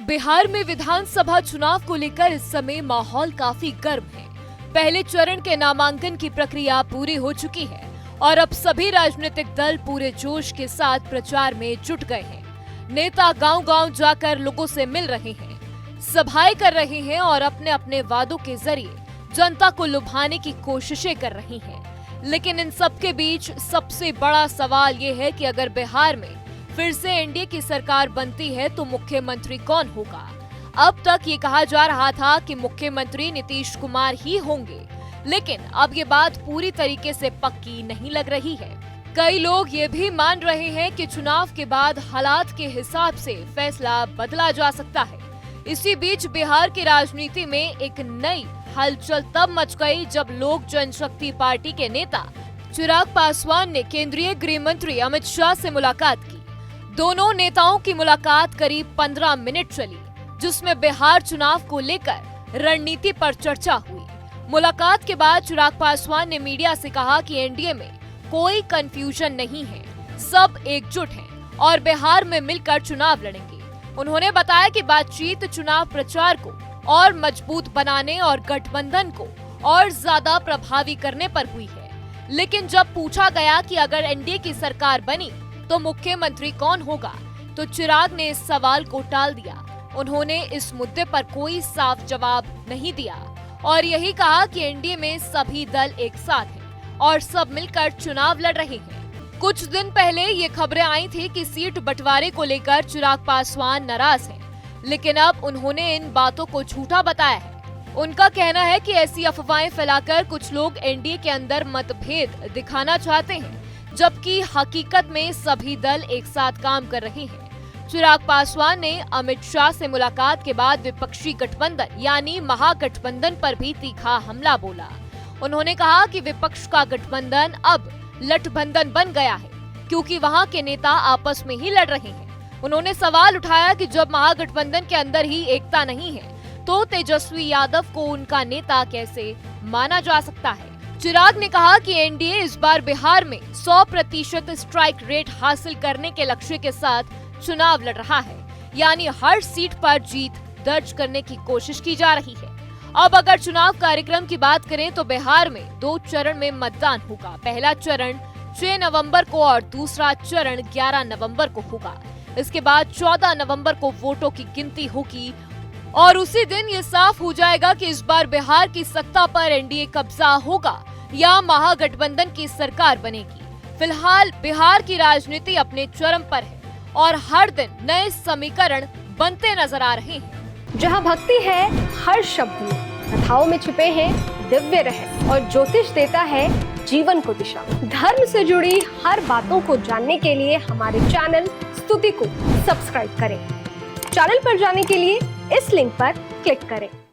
बिहार में विधानसभा चुनाव को लेकर इस समय माहौल काफी गर्म है। पहले चरण के नामांकन की प्रक्रिया पूरी हो चुकी है और अब सभी राजनीतिक दल पूरे जोश के साथ प्रचार में जुट गए हैं। नेता गांव-गांव जाकर लोगों से मिल रहे हैं, सभाएं कर रहे हैं और अपने अपने वादों के जरिए जनता को लुभाने की कोशिशें कर रही हैं। लेकिन इन सब के बीच सबसे बड़ा सवाल ये है कि अगर बिहार में फिर से एनडीए की सरकार बनती है तो मुख्यमंत्री कौन होगा। अब तक ये कहा जा रहा था कि मुख्यमंत्री नीतीश कुमार ही होंगे, लेकिन अब ये बात पूरी तरीके से पक्की नहीं लग रही है। कई लोग ये भी मान रहे हैं कि चुनाव के बाद हालात के हिसाब से फैसला बदला जा सकता है। इसी बीच बिहार की राजनीति में एक नई हलचल तब मच गई जब लोक जनशक्ति पार्टी के नेता चिराग पासवान ने केंद्रीय गृह मंत्री अमित शाह से मुलाकात की। दोनों नेताओं की मुलाकात करीब 15 मिनट चली, जिसमें बिहार चुनाव को लेकर रणनीति पर चर्चा हुई। मुलाकात के बाद चिराग पासवान ने मीडिया से कहा कि एनडीए में कोई कंफ्यूजन नहीं है, सब एकजुट हैं और बिहार में मिलकर चुनाव लड़ेंगे। उन्होंने बताया कि बातचीत चुनाव प्रचार को और मजबूत बनाने और गठबंधन को और ज्यादा प्रभावी करने पर हुई है। लेकिन जब पूछा गया कि अगर एनडीए की सरकार बनी तो मुख्यमंत्री कौन होगा, तो चिराग ने इस सवाल को टाल दिया। उन्होंने इस मुद्दे पर कोई साफ जवाब नहीं दिया और यही कहा कि एनडीए में सभी दल एक साथ हैं और सब मिलकर चुनाव लड़ रहे हैं। कुछ दिन पहले ये खबरें आई थी कि सीट बंटवारे को लेकर चिराग पासवान नाराज हैं, लेकिन अब उन्होंने इन बातों को झूठा बताया है। उनका कहना है कि ऐसी अफवाहें फैलाकर कुछ लोग एनडीए के अंदर मतभेद दिखाना चाहते हैं, जबकि हकीकत में सभी दल एक साथ काम कर रहे हैं। चिराग पासवान ने अमित शाह से मुलाकात के बाद विपक्षी गठबंधन यानी महागठबंधन पर भी तीखा हमला बोला। उन्होंने कहा कि विपक्ष का गठबंधन अब लठबंधन बन गया है, क्योंकि वहां के नेता आपस में ही लड़ रहे हैं। उन्होंने सवाल उठाया कि जब महागठबंधन के अंदर ही एकता नहीं है तो तेजस्वी यादव को उनका नेता कैसे माना जा सकता है। चिराग ने कहा कि एनडीए इस बार बिहार में 100% स्ट्राइक रेट हासिल करने के लक्ष्य के साथ चुनाव लड़ रहा है, यानी हर सीट पर जीत दर्ज करने की कोशिश की जा रही है। अब अगर चुनाव कार्यक्रम की बात करें तो बिहार में 2 चरण में मतदान होगा। पहला चरण 6 नवंबर को और दूसरा चरण 11 नवंबर को होगा। इसके बाद 14 नवंबर को वोटों की गिनती होगी और उसी दिन ये साफ हो जाएगा कि इस बार बिहार की सत्ता पर एनडीए कब्जा होगा या महागठबंधन की सरकार बनेगी। फिलहाल बिहार की राजनीति अपने चरम पर है और हर दिन नए समीकरण बनते नजर आ रहे हैं। जहाँ भक्ति है हर शब्द में, कथाओं में छिपे हैं दिव्य रहस्य और ज्योतिष देता है जीवन को दिशा। धर्म से जुड़ी हर बातों को जानने के लिए हमारे चैनल स्तुति को सब्सक्राइब करें। चैनल पर जाने के लिए इस लिंक पर क्लिक करें।